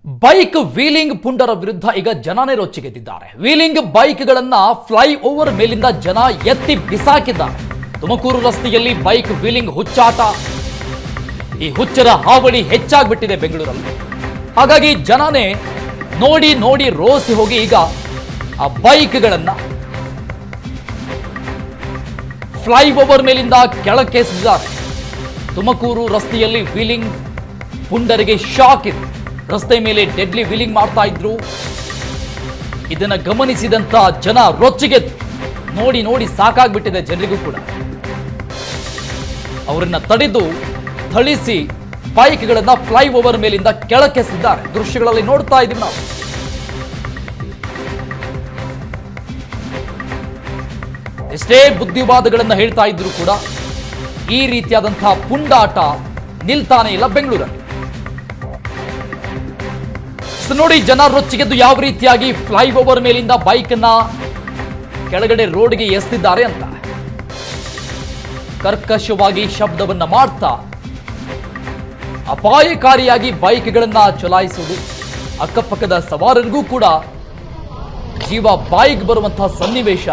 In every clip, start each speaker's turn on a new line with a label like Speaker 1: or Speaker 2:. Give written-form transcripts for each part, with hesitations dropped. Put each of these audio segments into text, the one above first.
Speaker 1: Bike wheeling ಪುಂಡರ ವಿರುದ್ಧ ಈಗ ಜನನೇ ರೊಚ್ಚಿಗೆದ್ದಿದ್ದಾರೆ. ವೀಲಿಂಗ್ ಬೈಕ್ಗಳನ್ನ ಫ್ಲೈ ಓವರ್ ಮೇಲಿಂದ ಜನ ಎತ್ತಿ ಬಿಸಾಕಿದ್ದಾರೆ. ತುಮಕೂರು ರಸ್ತೆಯಲ್ಲಿ ಬೈಕ್ ವೀಲಿಂಗ್ ಹುಚ್ಚಾಟ, ಈ ಹುಚ್ಚರ ಹಾವಳಿ ಹೆಚ್ಚಾಗ್ಬಿಟ್ಟಿದೆ ಬೆಂಗಳೂರಲ್ಲಿ. ಹಾಗಾಗಿ ಜನನೇ ನೋಡಿ ನೋಡಿ ರೋಸಿ ಹೋಗಿ ಈಗ ಆ ಬೈಕ್ಗಳನ್ನ ಫ್ಲೈ ಓವರ್ ಮೇಲಿಂದ ಕೆಳಕ್ಕೆ ಎಸೆದಿದ್ದಾರೆ. ತುಮಕೂರು ರಸ್ತೆಯಲ್ಲಿ ವೀಲಿಂಗ್ ಪುಂಡರಿಗೆ ಶಾಕ್ ಇದೆ. ರಸ್ತೆ ಮೇಲೆ ಡೆಡ್ಲಿ ವೀಲಿಂಗ್ ಮಾಡ್ತಾ ಇದ್ರು. ಇದನ್ನ ಗಮನಿಸಿದಂತ ಜನ ರೊಚ್ಚಿಗೆದ್ದು ನೋಡಿ ನೋಡಿ ಸಾಕಾಗ್ಬಿಟ್ಟಿದೆ ಜನರಿಗೂ ಕೂಡ. ಅವರನ್ನ ತಡೆದು ಥಳಿಸಿ ಬೈಕ್ಗಳನ್ನ ಫ್ಲೈ ಓವರ್ ಮೇಲಿಂದ ಕೆಳಕ್ಕೆಸಿದ್ದಾರೆ. ದೃಶ್ಯಗಳಲ್ಲಿ ನೋಡ್ತಾ ಇದೀವಿ ನಾವು. ಎಷ್ಟೇ ಬುದ್ಧಿವಾದಗಳನ್ನ ಹೇಳ್ತಾ ಇದ್ರು ಕೂಡ ಈ ರೀತಿಯಾದಂತಹ ಪುಂಡಾಟ ನಿಲ್ತಾನೆ ಇಲ್ಲ ಬೆಂಗಳೂರಲ್ಲಿ. ನೋಡಿ ಜನ ರೊಚ್ಚಿಗೆದ್ದು ಯಾವ ರೀತಿಯಾಗಿ ಫ್ಲೈ ಓವರ್ ಮೇಲಿಂದ ಬೈಕ್ ಅನ್ನ ಕೆಳಗಡೆ ರೋಡ್ಗೆ ಎಸೆದಿದ್ದಾರೆ ಅಂತ. ಕರ್ಕಶವಾಗಿ ಶಬ್ದವನ್ನ ಮಾಡ್ತಾ ಅಪಾಯಕಾರಿಯಾಗಿ ಬೈಕ್ಗಳನ್ನ ಚಲಾಯಿಸುವುದು, ಅಕ್ಕಪಕ್ಕದ ಸವಾರರಿಗೂ ಕೂಡ ಜೀವ ಬಾಯಿಗೆ ಬರುವಂತಹ ಸನ್ನಿವೇಶ,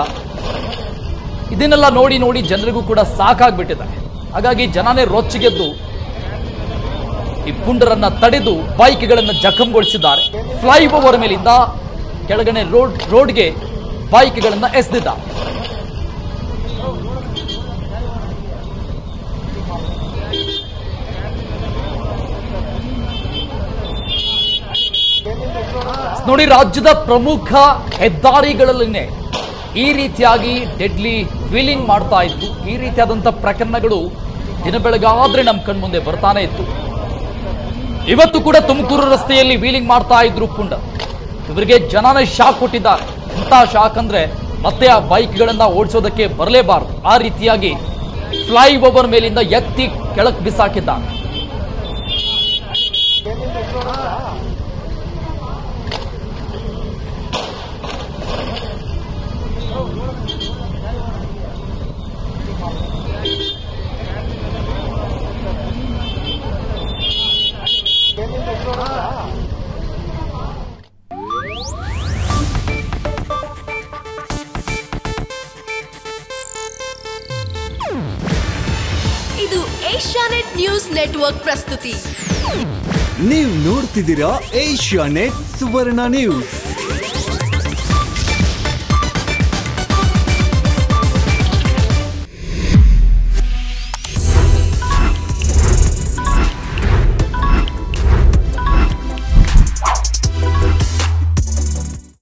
Speaker 1: ಇದನ್ನೆಲ್ಲ ನೋಡಿ ನೋಡಿ ಜನರಿಗೂ ಕೂಡ ಸಾಕಾಗ್ಬಿಟ್ಟಿದೆ. ಹಾಗಾಗಿ ಜನನೇ ರೊಚ್ಚಿಗೆದ್ದು ಈ ಪುಂಡರನ್ನ ತಡೆದು ಬೈಕ್ಗಳನ್ನು ಜಖಂಗೊಳಿಸಿದ್ದಾರೆ. ಫ್ಲೈ ಓವರ್ ಮೇಲಿಂದ ಕೆಳಗಡೆ ರೋಡ್ಗೆ ಬೈಕ್ಗಳನ್ನು ಎಸೆದಿದ್ದಾರೆ. ನೋಡಿ, ರಾಜ್ಯದ ಪ್ರಮುಖ ಹೆದ್ದಾರಿಗಳಲ್ಲಿನೇ ಈ ರೀತಿಯಾಗಿ ಡೆಡ್ಲಿ ವೀಲಿಂಗ್ ಮಾಡ್ತಾ ಇತ್ತು. ಈ ರೀತಿಯಾದಂಥ ಪ್ರಕರಣಗಳು ದಿನ ಬೆಳಗಾದ್ರೆ ನಮ್ಮ ಕಣ್ಮುಂದೆ ಬರ್ತಾನೆ ಇತ್ತು. ಇವತ್ತು ಕೂಡ ತುಮಕೂರು ರಸ್ತೆಯಲ್ಲಿ ವೀಲಿಂಗ್ ಮಾಡ್ತಾ ಇದ್ರು ಪುಂಡ. ಇವರಿಗೆ ಜನನೇ ಶಾಕ್ ಕೊಟ್ಟಿದ್ದಾರೆ. ಇಂಥ ಶಾಕ್ ಅಂದ್ರೆ ಮತ್ತೆ ಆ ಬೈಕ್ಗಳನ್ನ ಓಡಿಸೋದಕ್ಕೆ ಬರಲೇಬಾರದು. ಆ ರೀತಿಯಾಗಿ ಫ್ಲೈ ಓವರ್ ಮೇಲಿಂದ ಎತ್ತಿ ಕೆಳಕ್ ಬಿಸಾಕಿದ್ದಾರೆ.
Speaker 2: ಇದು ಏಷ್ಯಾನೆಟ್ ನ್ಯೂಸ್ ನೆಟ್ವರ್ಕ್ ಪ್ರಸ್ತುತಿ.
Speaker 3: ನೀವು ನೋಡ್ತಿದ್ದೀರಾ ಏಷ್ಯಾನೆಟ್ ಸುವರ್ಣ ನ್ಯೂಸ್.